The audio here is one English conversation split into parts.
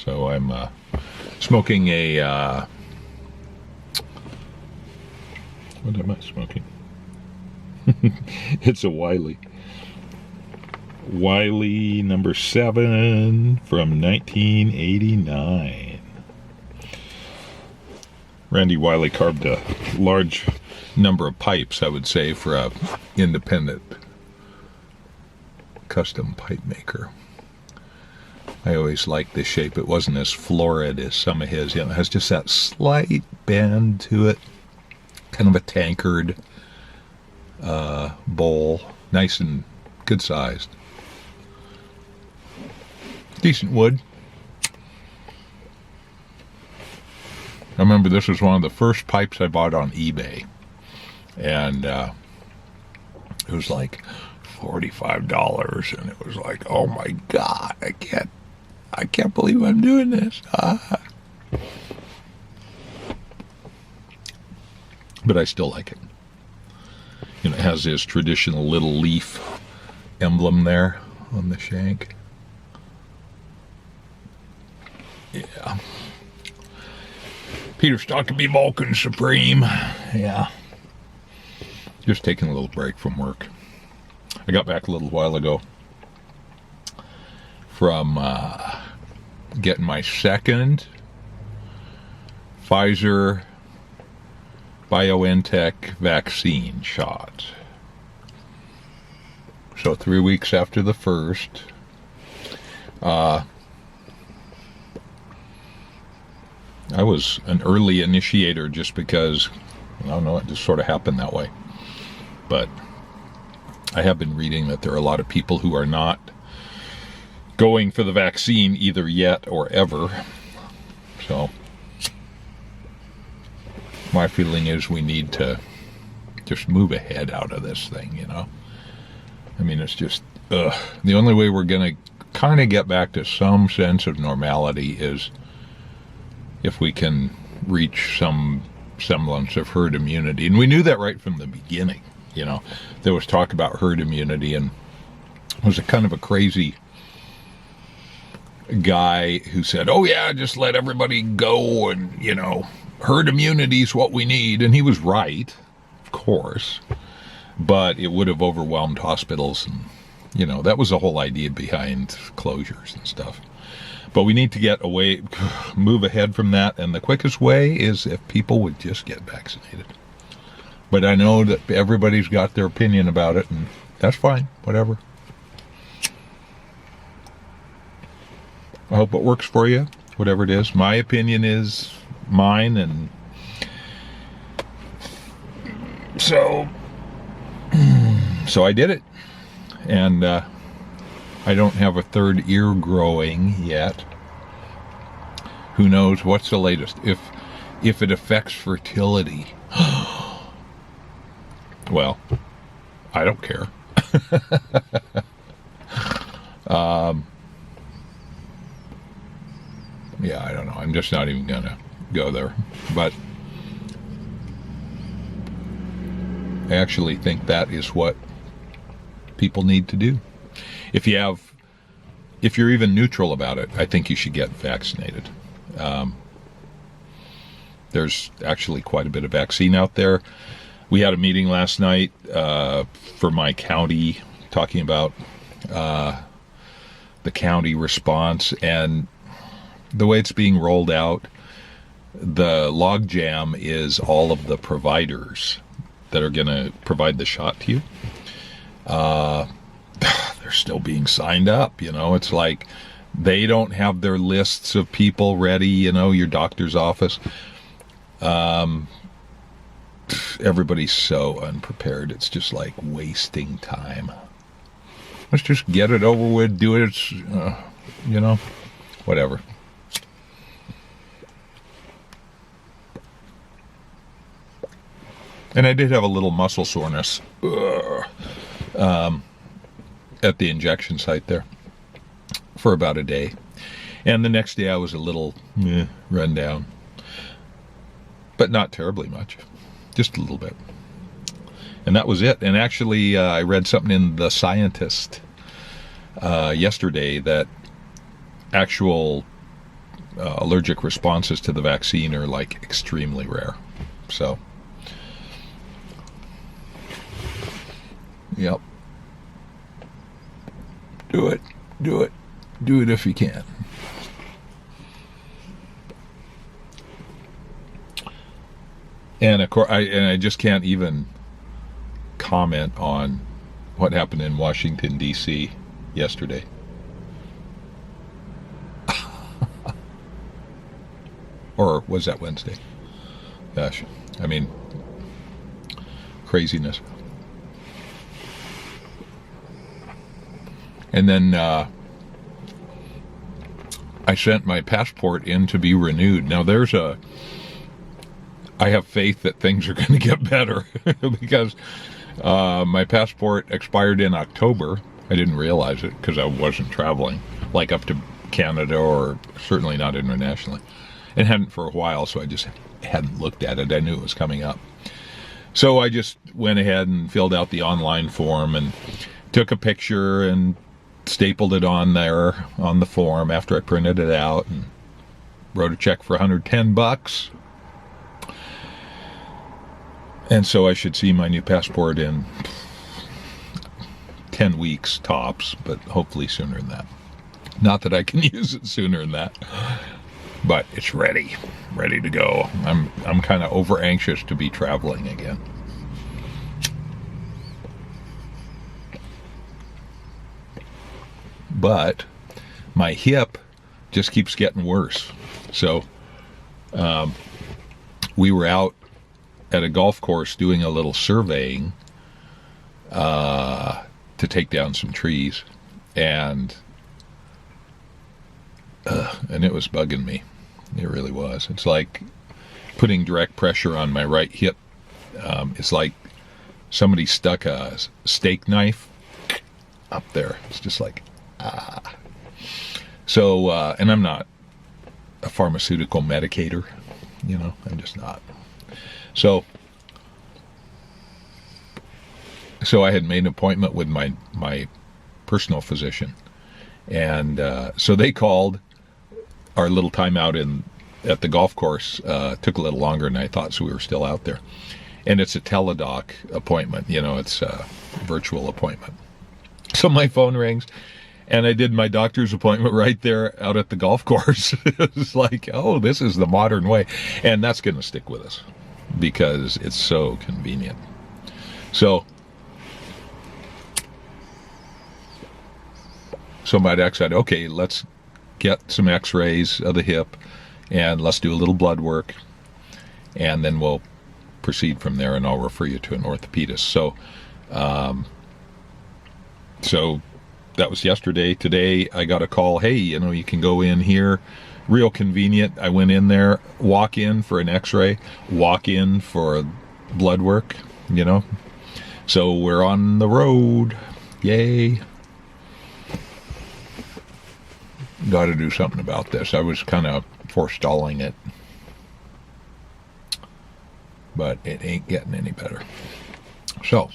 So I'm smoking a, what am I smoking? It's a Wiley. Wiley number 7 from 1989. Randy Wiley carved a large number of pipes, I would say, for a independent custom pipe maker. I always liked the shape. It wasn't as florid as some of his. It has just that slight bend to it. Kind of a tankard bowl. Nice and good sized. Decent wood. I remember this was one of the first pipes I bought on eBay. And it was like $45. And it was like, oh my God, I can't believe I'm doing this. But I still like it. You know, it has this traditional little leaf emblem there on the shank. Yeah. Peter Stockeby Vulcan Supreme. Yeah. Just taking a little break from work. I got back a little while ago from getting my second Pfizer BioNTech vaccine shot. So 3 weeks after the first, I was an early initiator just because, I don't know, it just sort of happened that way. But I have been reading that there are a lot of people who are not going for the vaccine either yet or ever. So my feeling is we need to just move ahead out of this thing, you know. I mean, it's just, the only way we're going to kind of get back to some sense of normality is if we can reach some semblance of herd immunity. And we knew that right from the beginning, you know. There was talk about herd immunity, and it was a kind of a crazy guy who said, oh yeah, just let everybody go and, you know, herd immunity is what we need. And he was right, of course, but it would have overwhelmed hospitals, and, you know, that was the whole idea behind closures and stuff. But we need to get away, move ahead from that, and the quickest way is if people would just get vaccinated. But I know that everybody's got their opinion about it, and that's fine, whatever. I hope it works for you, whatever it is. My opinion is mine, and so I did it. And I don't have a third ear growing yet. Who knows what's the latest? If it affects fertility, well, I don't care. Yeah, I don't know. I'm just not even gonna go there. But I actually think that is what people need to do. If you're even neutral about it, I think you should get vaccinated. There's actually quite a bit of vaccine out there. We had a meeting last night for my county talking about the county response, and the way it's being rolled out, the logjam is all of the providers that are going to provide the shot to you. They're still being signed up, you know. It's like they don't have their lists of people ready, you know, your doctor's office. Everybody's so unprepared. It's just like wasting time. Let's just get it over with, do it, you know, whatever. And I did have a little muscle soreness at the injection site there for about a day. And the next day I was a little run down. But not terribly much. Just a little bit. And that was it. And actually, I read something in The Scientist yesterday that actual allergic responses to the vaccine are like extremely rare. So, yep. Do it if you can. And of course, I just can't even comment on what happened in Washington, D.C. yesterday. Or was that Wednesday? Gosh, I mean, craziness. And then I sent my passport in to be renewed. Now I have faith that things are going to get better because my passport expired in October. I didn't realize it because I wasn't traveling, like up to Canada or certainly not internationally. And hadn't for a while, so I just hadn't looked at it. I knew it was coming up. So I just went ahead and filled out the online form and took a picture and stapled it on there on the form after I printed it out and wrote a check for $110. And so I should see my new passport in 10 weeks tops, but hopefully sooner than that. Not that I can use it sooner than that, but it's ready to go. I'm kind of over anxious to be traveling again. But my hip just keeps getting worse. So we were out at a golf course doing a little surveying to take down some trees, and it was bugging me. It really was. It's like putting direct pressure on my right hip. It's like somebody stuck a steak knife up there. It's just like, ah. So, and I'm not a pharmaceutical medicator, I'm just not. So I had made an appointment with my personal physician, and so they called. Our little timeout at the golf course took a little longer than I thought, so we were still out there. And it's a teledoc appointment, it's a virtual appointment. So my phone rings, and I did my doctor's appointment right there out at the golf course. It's like, oh, this is the modern way. And that's going to stick with us because it's so convenient. So my doc said, okay, let's get some x-rays of the hip and let's do a little blood work, and then we'll proceed from there, and I'll refer you to an orthopedist. So that was yesterday. Today I got a call, hey, you can go in here, real convenient. I went in there, walk in for an x-ray, walk in for blood work, so we're on the road. Yay. Got to do something about this. I was kind of forestalling it, but it ain't getting any better. So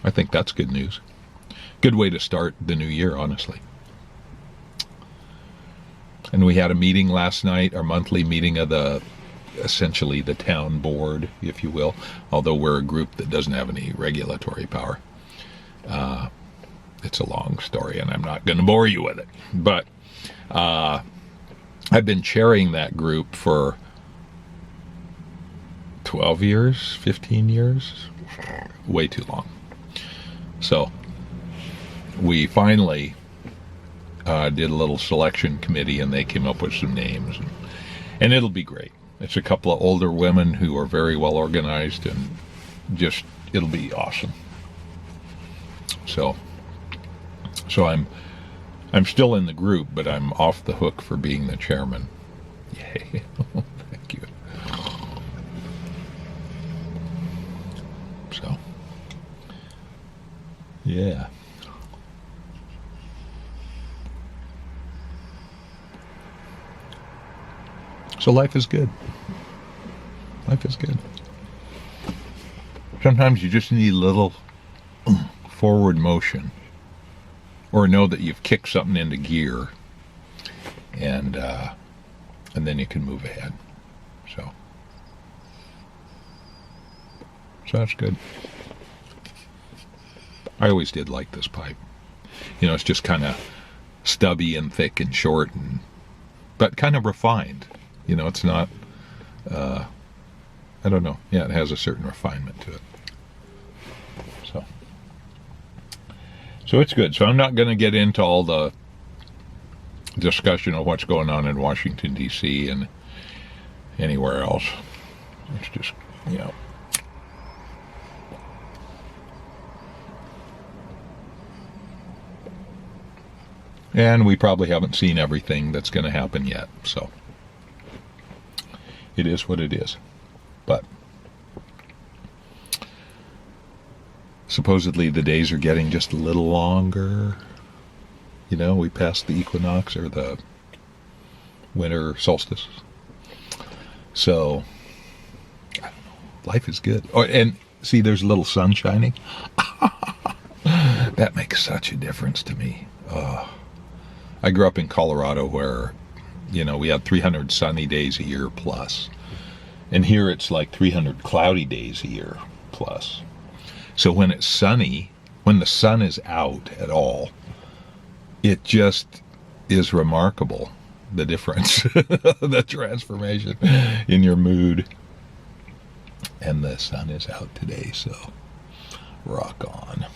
I think that's good news. Good way to start the new year, honestly. And we had a meeting last night, our monthly meeting of essentially the town board, if you will, although we're a group that doesn't have any regulatory power. It's a long story, and I'm not going to bore you with it. But I've been chairing that group for 12 years, 15 years, way too long. So we finally did a little selection committee, and they came up with some names. And it'll be great. It's a couple of older women who are very well organized, and just, it'll be awesome. So I'm still in the group, but I'm off the hook for being the chairman. Yay. Thank you. So, yeah. So life is good. Life is good. Sometimes you just need a little forward motion, or know that you've kicked something into gear, and then you can move ahead. So that's good. I always did like this pipe. It's just kind of stubby and thick and short, but kind of refined. It's not, I don't know. Yeah, it has a certain refinement to it. So it's good. So I'm not going to get into all the discussion of what's going on in Washington, D.C. and anywhere else. It's just, And we probably haven't seen everything that's going to happen yet. So it is what it is. But supposedly the days are getting just a little longer. We passed the equinox or the winter solstice. So, I don't know. Life is good. Oh, and see, there's a little sun shining. That makes such a difference to me. I grew up in Colorado where, we had 300 sunny days a year plus. And here it's like 300 cloudy days a year plus. So when it's sunny, when the sun is out at all, it just is remarkable, the difference, the transformation in your mood. And the sun is out today, so rock on.